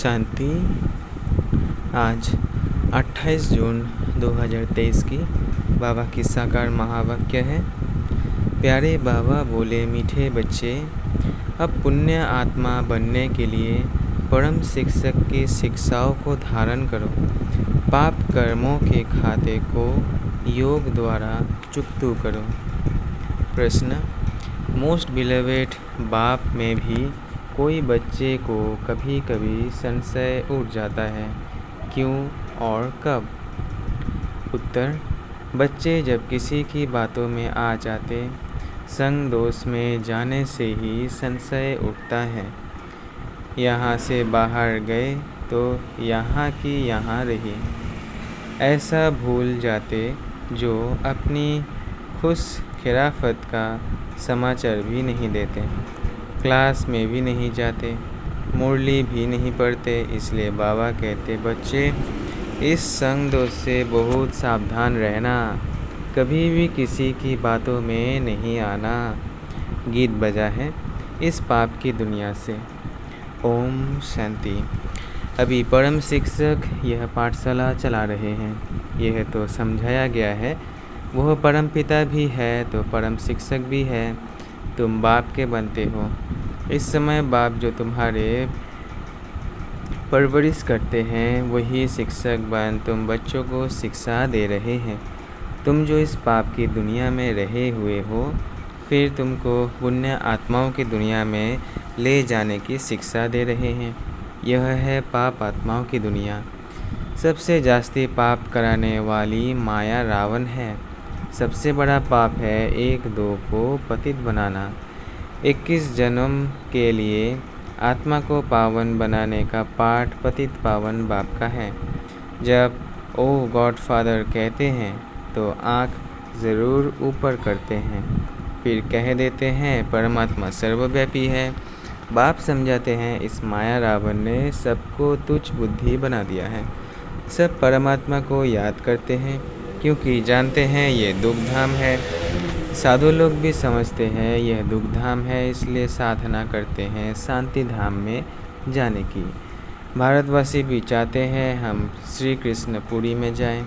शांति। आज 28 जून 2023 की बाबा की साकार महावाक्य है। प्यारे बाबा बोले, मीठे बच्चे, अब पुण्य आत्मा बनने के लिए परम शिक्षक की शिक्षाओं को धारण करो। पाप कर्मों के खाते को योग द्वारा चुकता करो। प्रश्न: मोस्ट बिलीवेड बाप में भी कोई बच्चे को कभी कभी संशय उठ जाता है, क्यों और कब? उत्तर: बच्चे जब किसी की बातों में आ जाते, संग दोष में जाने से ही संशय उठता है। यहाँ से बाहर गए तो यहाँ की यहाँ रही, ऐसा भूल जाते जो अपनी खुश खिराफत का समाचार भी नहीं देते, क्लास में भी नहीं जाते, मुरली भी नहीं पढ़ते। इसलिए बाबा कहते, बच्चे इस संग दोष से बहुत सावधान रहना, कभी भी किसी की बातों में नहीं आना। गीत बजा है इस पाप की दुनिया से। ओम शांति। अभी परम शिक्षक यह पाठशाला चला रहे हैं। यह तो समझाया गया है, वह परम पिता भी है तो परम शिक्षक भी है। तुम बाप के बनते हो। इस समय बाप जो तुम्हारे परवरिश करते हैं, वही शिक्षक बन तुम बच्चों को शिक्षा दे रहे हैं। तुम जो इस पाप की दुनिया में रहे हुए हो, फिर तुमको पुण्य आत्माओं की दुनिया में ले जाने की शिक्षा दे रहे हैं। यह है पाप आत्माओं की दुनिया। सबसे जास्ती पाप कराने वाली माया रावण है। सबसे बड़ा पाप है एक दो को पतित बनाना। 21 जन्म के लिए आत्मा को पावन बनाने का पाठ पतित पावन बाप का है। जब ओ गॉड फादर कहते हैं तो आँख ज़रूर ऊपर करते हैं, फिर कह देते हैं परमात्मा सर्वव्यापी है। बाप समझाते हैं इस माया रावण ने सबको तुच्छ बुद्धि बना दिया है। सब परमात्मा को याद करते हैं क्योंकि जानते हैं ये दुख धाम है। साधु लोग भी समझते हैं यह दुख धाम है, इसलिए साधना करते हैं शांति धाम में जाने की। भारतवासी भी चाहते हैं हम श्री कृष्ण पुरी में जाएं।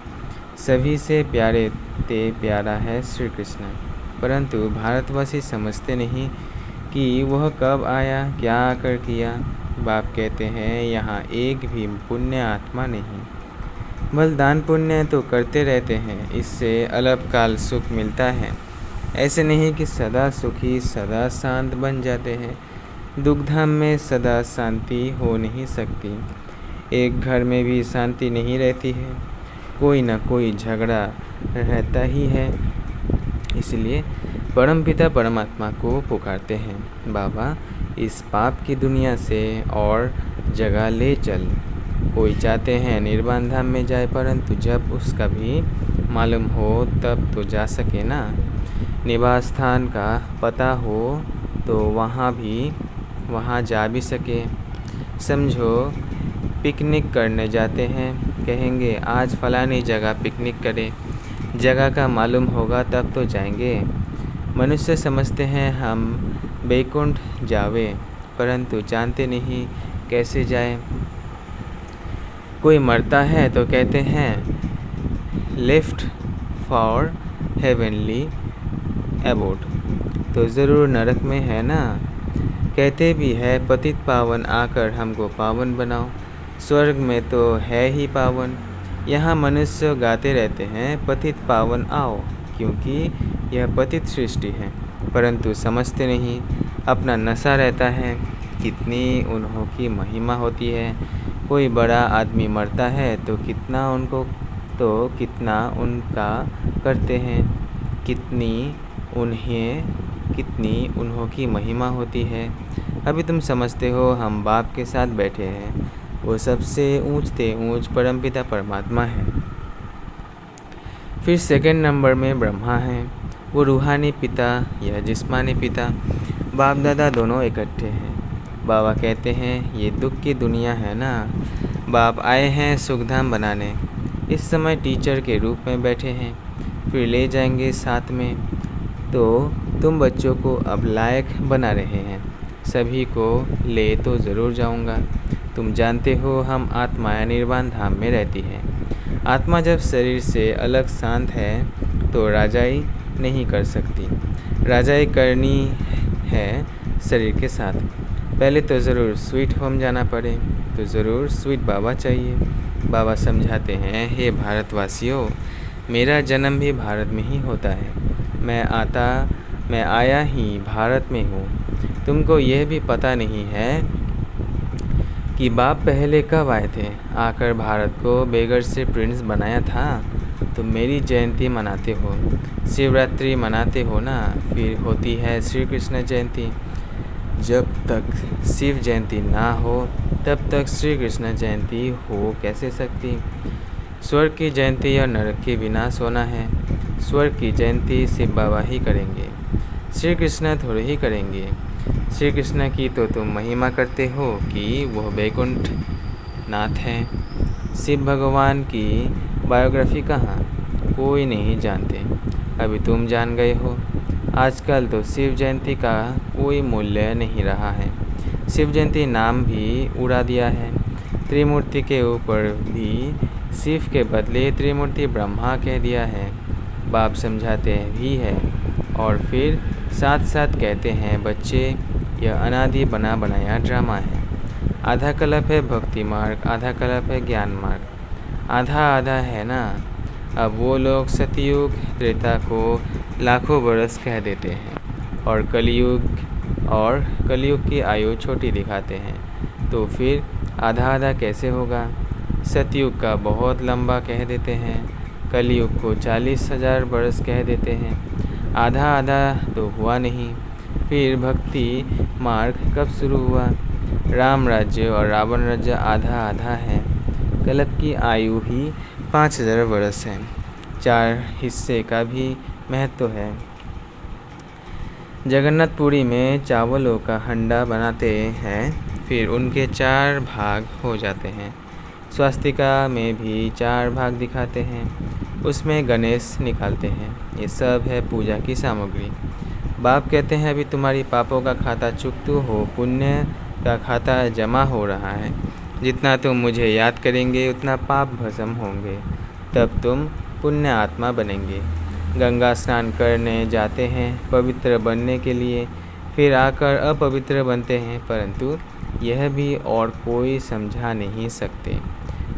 सभी से प्यारे ते प्यारा है श्री कृष्ण, परंतु भारतवासी समझते नहीं कि वह कब आया, क्या आकर किया। बाप कहते हैं यहाँ एक भी पुण्य आत्मा नहीं। बलिदान पुण्य तो करते रहते हैं, इससे अल्पकाल सुख मिलता है। ऐसे नहीं कि सदा सुखी सदा शांत बन जाते हैं। दुखधाम में सदा शांति हो नहीं सकती। एक घर में भी शांति नहीं रहती है, कोई ना कोई झगड़ा रहता ही है। इसलिए परमपिता परमात्मा को पुकारते हैं, बाबा इस पाप की दुनिया से और जगह ले चल। कोई चाहते हैं निर्वाण धाम में जाए, परंतु जब उसका भी मालूम हो तब तो जा सके ना। निवास स्थान का पता हो तो वहाँ जा भी सके। समझो पिकनिक करने जाते हैं, कहेंगे आज फलानी जगह पिकनिक करें, जगह का मालूम होगा तब तो जाएंगे। मनुष्य समझते हैं हम बैकुंठ जावे, परंतु जानते नहीं कैसे जाए। कोई मरता है तो कहते हैं लेफ्ट फॉर हेवनली एबोड, तो ज़रूर नरक में है ना। कहते भी है पतित पावन आकर हमको पावन बनाओ, स्वर्ग में तो है ही पावन। यहाँ मनुष्य गाते रहते हैं पतित पावन आओ, क्योंकि यह पतित सृष्टि है, परंतु समझते नहीं। अपना नशा रहता है, कितनी उन्हों की महिमा होती है। कोई बड़ा आदमी मरता है तो कितना उनका करते हैं, कितनी उन्हों की महिमा होती है। अभी तुम समझते हो हम बाप के साथ बैठे हैं, वो सबसे ऊंच परमपिता परमात्मा है। फिर सेकंड नंबर में ब्रह्मा है, वो रूहानी पिता या जिस्मानी पिता। बाप दादा दोनों इकट्ठे हैं। बाबा कहते हैं ये दुख की दुनिया है ना, बाप आए हैं सुखधाम बनाने। इस समय टीचर के रूप में बैठे हैं, फिर ले जाएंगे साथ में। तो तुम बच्चों को अब लायक बना रहे हैं। सभी को ले तो ज़रूर जाऊंगा, तुम जानते हो हम आत्मा निर्वाण धाम में रहती है। आत्मा जब शरीर से अलग शांत है तो राजाई नहीं कर सकती। राजाई करनी है शरीर के साथ। पहले तो ज़रूर स्वीट होम जाना पड़े तो ज़रूर स्वीट बाबा चाहिए। बाबा समझाते हैं, हे भारतवासियों, मेरा जन्म भी भारत में ही होता है। मैं आया ही भारत में हूँ। तुमको यह भी पता नहीं है कि बाप पहले कब आए थे, आकर भारत को बेगर से प्रिंस बनाया था। तुम मेरी जयंती मनाते हो, शिवरात्रि मनाते हो ना, फिर होती है श्री कृष्ण जयंती। जब तक शिव जयंती ना हो तब तक श्री कृष्ण जयंती हो कैसे सकती। स्वर्ग की जयंती या नरक के विनाश होना है। स्वर्ग की जयंती शिव बाबा ही करेंगे, श्री कृष्ण थोड़े ही करेंगे। श्री कृष्ण की तो तुम महिमा करते हो कि वह बैकुंठ नाथ हैं। शिव भगवान की बायोग्राफी कहाँ, कोई नहीं जानते। अभी तुम जान गए हो। आजकल तो शिव जयंती का कोई मूल्य नहीं रहा है। शिव जयंती नाम भी उड़ा दिया है। त्रिमूर्ति के ऊपर भी शिव के बदले त्रिमूर्ति ब्रह्मा कह दिया है। बाप समझाते भी है और फिर साथ साथ कहते हैं, बच्चे, यह अनादि बना बनाया ड्रामा है। आधा कल्प है भक्ति मार्ग, आधा कल्प है ज्ञान मार्ग। आधा आधा है ना। अब वो लोग सतयुग त्रेता को लाखों बरस कह देते हैं और कलयुग की आयु छोटी दिखाते हैं। तो फिर आधा आधा कैसे होगा। सतयुग का बहुत लंबा कह देते हैं, कलयुग को 40,000 बरस कह देते हैं। आधा आधा तो हुआ नहीं। फिर भक्ति मार्ग कब शुरू हुआ। राम राज्य और रावण राज्य आधा आधा है। कल्प की आयु ही 5,000 वर्ष है। 4 हिस्से का भी महत्व है। जगन्नाथपुरी में चावलों का हंडा बनाते हैं, फिर उनके 4 भाग हो जाते हैं। स्वास्तिका में भी 4 भाग दिखाते हैं, उसमें गणेश निकालते हैं। ये सब है पूजा की सामग्री। बाप कहते हैं, अभी तुम्हारी पापों का खाता चुकतू हो, पुण्य का खाता जमा हो रहा है। जितना तुम मुझे याद करेंगे उतना पाप भस्म होंगे, तब तुम पुण्य आत्मा बनेंगे। गंगा स्नान करने जाते हैं पवित्र बनने के लिए, फिर आकर अपवित्र बनते हैं, परंतु यह भी और कोई समझा नहीं सकते।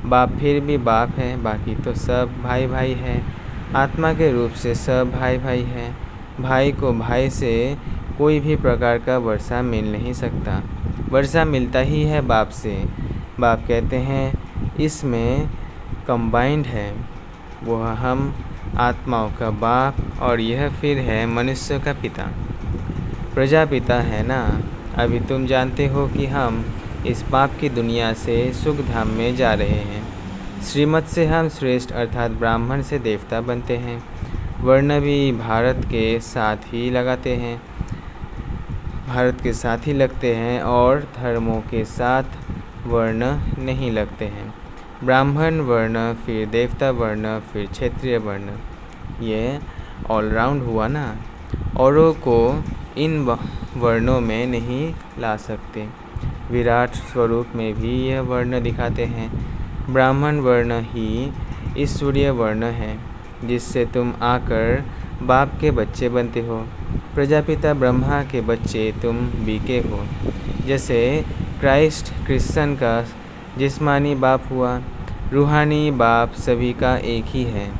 बाप फिर भी बाप है, बाकी तो सब भाई भाई है। आत्मा के रूप से सब भाई भाई है। भाई को भाई से कोई भी प्रकार का वर्षा मिल नहीं सकता। वर्षा मिलता ही है बाप से। बाप कहते हैं, इसमें कंबाइंड है। वह हम आत्माओं का बाप और यह फिर है मनुष्य का पिता, प्रजापिता है ना। अभी तुम जानते हो कि हम इस पाप की दुनिया से सुख धाम में जा रहे हैं। श्रीमत से हम श्रेष्ठ अर्थात ब्राह्मण से देवता बनते हैं। वर्ण भी भारत के साथ ही लगते हैं और धर्मों के साथ वर्ण नहीं लगते हैं। ब्राह्मण वर्ण, फिर देवता वर्ण, फिर क्षत्रिय वर्ण, ये ऑलराउंड हुआ ना। औरों को इन वर्णों में नहीं ला सकते। विराट स्वरूप में भी यह वर्ण दिखाते हैं। ब्राह्मण वर्ण ही ईश्वरीय वर्ण है, जिससे तुम आकर बाप के बच्चे बनते हो। प्रजापिता ब्रह्मा के बच्चे तुम बीके हो। जैसे क्राइस्ट क्रिश्चियन का जिस्मानी बाप हुआ, रूहानी बाप सभी का एक ही है।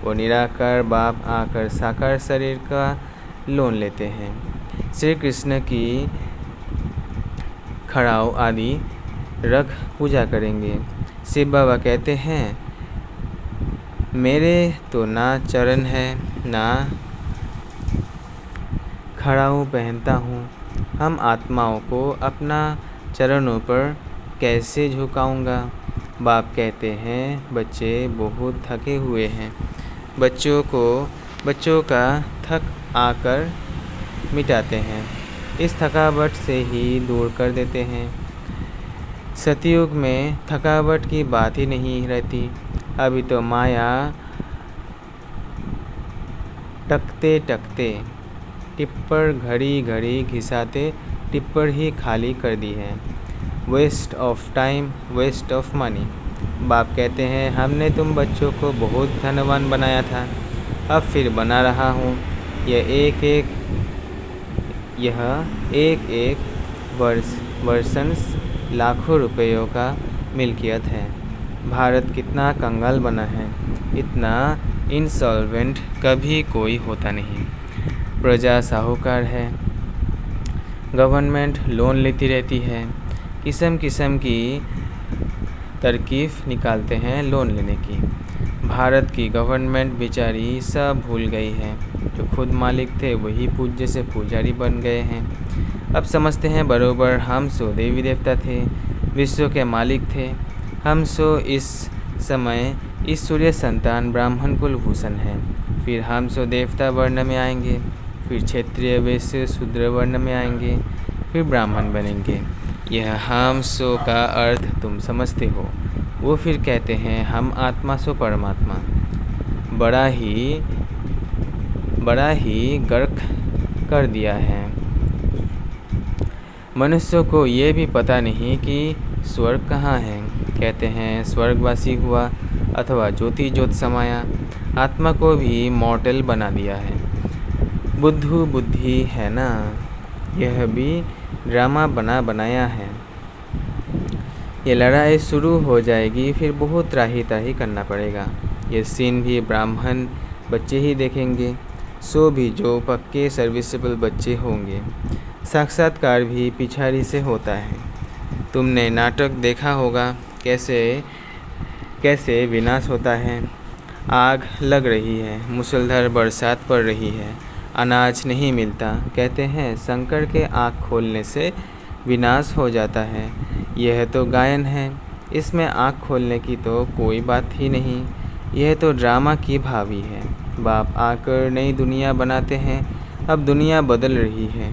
वो निराकार बाप आकर साकार शरीर का लोन लेते हैं। श्री कृष्ण की खड़ाऊ आदि रख पूजा करेंगे। शिव बाबा कहते हैं, मेरे तो ना चरण है ना खड़ाऊ पहनता हूँ। हम आत्माओं को अपना चरणों पर कैसे झुकाऊंगा। बाप कहते हैं, बच्चे बहुत थके हुए हैं। बच्चों का थक आकर मिटाते हैं, इस थकावट से ही दूर कर देते हैं। सतयुग में थकावट की बात ही नहीं रहती। अभी तो माया टकते टकते टिप्पर घड़ी घड़ी घिसाते टिप्पर ही खाली कर दी है। Waste of time, waste of money. बाप कहते हैं हमने तुम बच्चों को बहुत धनवान बनाया था, अब फिर बना रहा हूँ। यह एक एक वर्षंस लाखों रुपयों का मिल्कियत है। भारत कितना कंगाल बना है, इतना इंसॉल्वेंट कभी कोई होता नहीं। प्रजा साहूकार है, गवर्नमेंट लोन लेती रहती है, किस्म किस्म की तरकीब निकालते हैं लोन लेने की। भारत की गवर्नमेंट बेचारी सब भूल गई है। जो खुद मालिक थे वही पूज्य से पुजारी बन गए हैं। अब समझते हैं बरोबर हम सो देवी देवता थे, विश्व के मालिक थे। हम सो इस समय ईश्वरीय संतान ब्राह्मण कुलभूषण है। फिर हम सो देवता वर्ण में आएंगे, फिर क्षेत्रीय वैश्य शूद्र वर्ण में आएंगे, फिर ब्राह्मण बनेंगे। यह हम सो का अर्थ तुम समझते हो। वो फिर कहते हैं हम आत्मा सो परमात्मा। बड़ा ही गर्क कर दिया है। मनुष्यों को ये भी पता नहीं कि स्वर्ग कहाँ है। कहते हैं स्वर्गवासी हुआ अथवा ज्योति ज्योत समाया। आत्मा को भी मॉर्टल बना दिया है। बुद्धि है ना, यह भी ड्रामा बनाया है। ये लड़ाई शुरू हो जाएगी, फिर बहुत त्राही करना पड़ेगा। ये सीन भी ब्राह्मण बच्चे ही देखेंगे, सो भी जो पक्के सर्विसेबल बच्चे होंगे। साक्षात्कार भी पिछाड़ी से होता है। तुमने नाटक देखा होगा, कैसे विनाश होता है। आग लग रही है, मूसलाधार बरसात पड़ रही है, अनाज नहीं मिलता। कहते हैं शंकर के आँख खोलने से विनाश हो जाता है। यह तो गायन है, इसमें आँख खोलने की तो कोई बात ही नहीं। यह तो ड्रामा की भावी है। बाप आकर नई दुनिया बनाते हैं। अब दुनिया बदल रही है।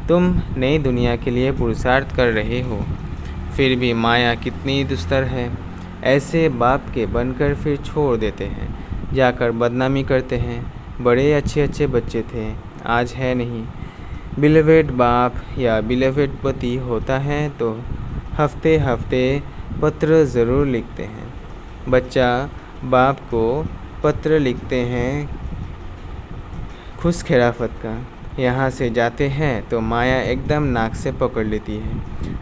तुम नई दुनिया के लिए पुरुषार्थ कर रहे हो। फिर भी माया कितनी दुस्तर है। ऐसे बाप के बनकर फिर छोड़ देते हैं, जाकर बदनामी करते हैं। बड़े अच्छे बच्चे थे, आज है नहीं। बिलवेड बाप या बिलवेड पति होता है तो हफ्ते पत्र ज़रूर लिखते हैं। बच्चा बाप को पत्र लिखते हैं खुश खिराफत का। यहाँ से जाते हैं तो माया एकदम नाक से पकड़ लेती है।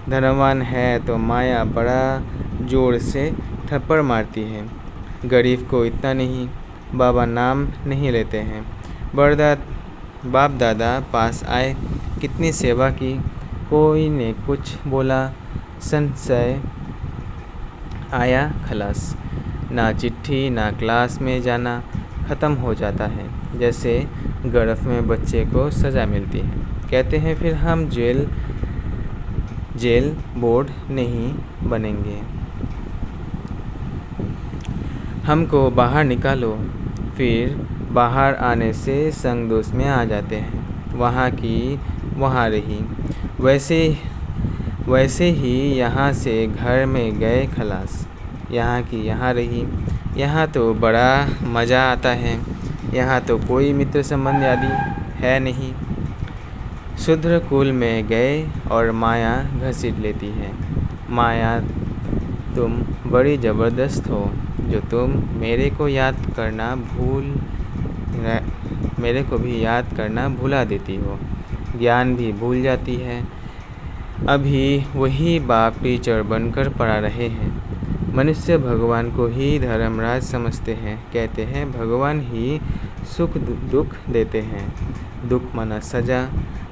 धनवान है तो माया बड़ा जोर से थप्पड़ मारती है। गरीब को इतना नहीं, बाबा नाम नहीं लेते हैं। बाप दादा पास आए, कितनी सेवा की, कोई ने कुछ बोला, संशय आया, खलास। ना चिट्ठी ना क्लास में जाना, ख़त्म हो जाता है। जैसे गर्भ में बच्चे को सज़ा मिलती है। कहते हैं फिर हम जेल बोर्ड नहीं बनेंगे, हमको बाहर निकालो। फिर बाहर आने से संग दोष में आ जाते हैं। वहाँ की वहाँ रही, वैसे ही यहाँ से घर में गए, खलास। यहाँ की यहाँ रही। यहाँ तो बड़ा मज़ा आता है। यहाँ तो कोई मित्र संबंध आदि है नहीं। शूद्र कुल में गए और माया घसीट लेती है। माया तुम बड़ी ज़बरदस्त हो, जो तुम मेरे को भी याद करना भुला देती हो। ज्ञान भी भूल जाती है। अभी वही बाप टीचर बनकर पढ़ा रहे हैं। मनुष्य भगवान को ही धर्मराज समझते हैं। कहते हैं भगवान ही सुख दुख देते हैं। दुख माना सज़ा।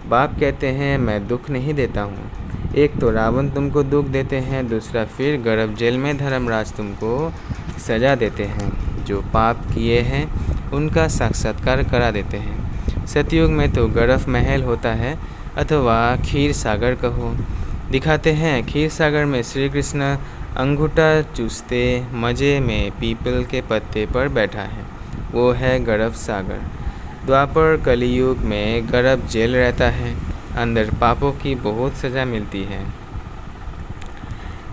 बाप कहते हैं मैं दुख नहीं देता हूँ। एक तो रावण तुमको दुख देते हैं, दूसरा फिर गर्भ जेल में धर्मराज तुमको सज़ा देते हैं। जो पाप किए हैं उनका साक्षात्कार करा देते हैं। सतयुग में तो गर्भ महल होता है, अथवा क्षीर सागर कहो। दिखाते हैं क्षीर सागर में श्री कृष्ण अंगूठा चूसते मज़े में पीपल के पत्ते पर बैठा है, वो है गर्भ सागर। द्वापर कलियुग में गर्भ जेल रहता है, अंदर पापों की बहुत सज़ा मिलती है।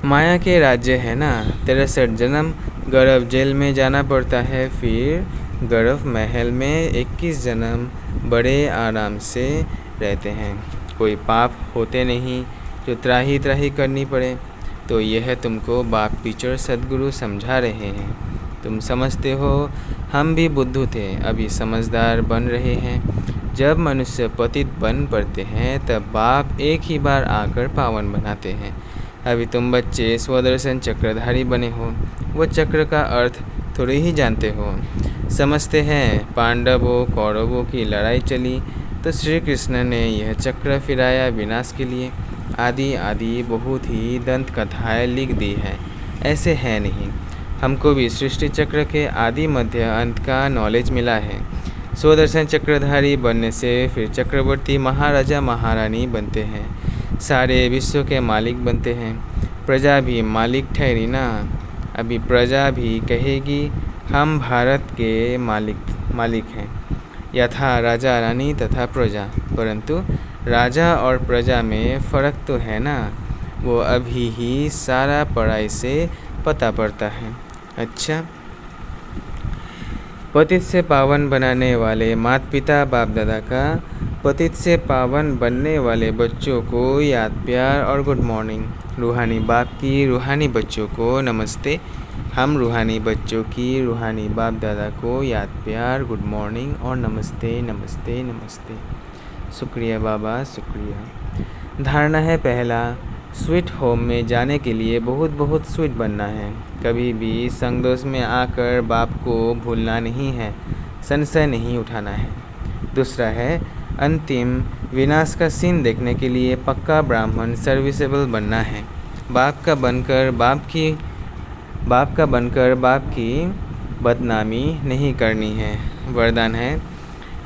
माया के राज्य है ना, 63 जन्म गर्भ जेल में जाना पड़ता है, फिर गर्भ महल में 21 जन्म बड़े आराम से रहते हैं। कोई पाप होते नहीं, जो त्राही त्राही करनी पड़े, तो यह तुमको बाप टीचर सद्गुरु समझा रहे हैं। तुम समझते हो हम भी बुद्धू थे, अभी समझदार बन रहे हैं। जब मनुष्य पतित बन पड़ते हैं तब बाप एक ही बार आकर पावन बनाते हैं। अभी तुम बच्चे स्वदर्शन चक्रधारी बने हो, वो चक्र का अर्थ थोड़े ही जानते हो। समझते हैं पांडवों कौरवों की लड़ाई चली तो श्री कृष्ण ने यह चक्र फिराया विनाश के लिए। आदि आदि बहुत ही दंत कथाएँ लिख दी है, ऐसे है नहीं। हमको भी सृष्टि चक्र के आदि मध्य अंत का नॉलेज मिला है। स्वदर्शन चक्रधारी बनने से फिर चक्रवर्ती महाराजा महारानी बनते हैं, सारे विश्व के मालिक बनते हैं। प्रजा भी मालिक ठहरी ना। अभी प्रजा भी कहेगी हम भारत के मालिक हैं, यथा राजा रानी तथा प्रजा। परंतु राजा और प्रजा में फ़र्क तो है ना, वो अभी ही सारा पढ़ाई से पता पड़ता है। अच्छा, पतित से पावन बनाने वाले माता पिता बाप दादा का पतित से पावन बनने वाले बच्चों को याद प्यार और गुड मॉर्निंग। रूहानी बाप की रूहानी बच्चों को नमस्ते। हम रूहानी बच्चों की रूहानी बाप दादा को याद प्यार गुड मॉर्निंग और नमस्ते नमस्ते नमस्ते। शुक्रिया बाबा, शुक्रिया। धारणा है पहला, स्वीट होम में जाने के लिए बहुत बहुत स्वीट बनना है। कभी भी संगदोष में आकर बाप को भूलना नहीं है, संशय नहीं उठाना है। दूसरा है अंतिम विनाश का सीन देखने के लिए पक्का ब्राह्मण सर्विसेबल बनना है। बाप का बनकर बाप की बदनामी नहीं करनी है। वरदान है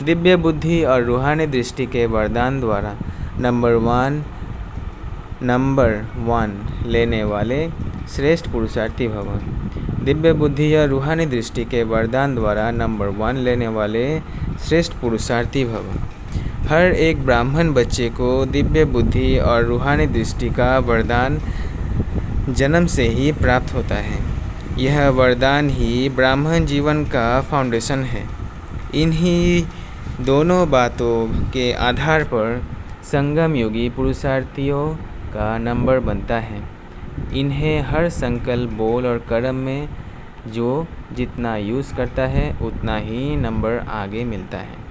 दिव्य बुद्धि और रूहानी दृष्टि के वरदान द्वारा नंबर वन लेने वाले श्रेष्ठ पुरुषार्थी भव। दिव्य बुद्धि या रूहानी दृष्टि के वरदान द्वारा नंबर 1 लेने वाले श्रेष्ठ पुरुषार्थी भव। हर एक ब्राह्मण बच्चे को दिव्य बुद्धि और रूहानी दृष्टि का वरदान जन्म से ही प्राप्त होता है। यह वरदान ही ब्राह्मण जीवन का फाउंडेशन है। इन्हीं दोनों बातों के आधार पर संगम योगी पुरुषार्थियों का नंबर बनता है। इन्हें हर संकल्प बोल और कर्म में जो जितना यूज़ करता है उतना ही नंबर आगे मिलता है।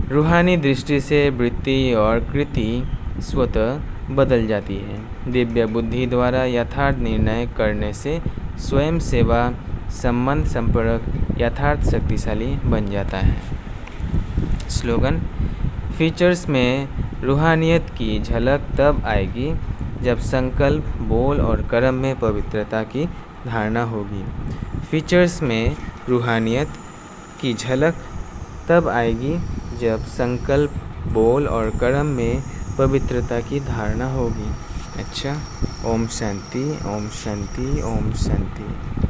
रूहानी दृष्टि से वृत्ति और कृति स्वतः बदल जाती है। दिव्य बुद्धि द्वारा यथार्थ निर्णय करने से स्वयं सेवा संबंध संपर्क यथार्थ शक्तिशाली बन जाता है। स्लोगन, फीचर्स में रूहानियत की झलक तब आएगी जब संकल्प बोल और कर्म में पवित्रता की धारणा होगी। फीचर्स में रूहानियत की झलक तब आएगी जब संकल्प बोल और कर्म में पवित्रता की धारणा होगी। अच्छा, ओम शांति, ओम शांति, ओम शांति।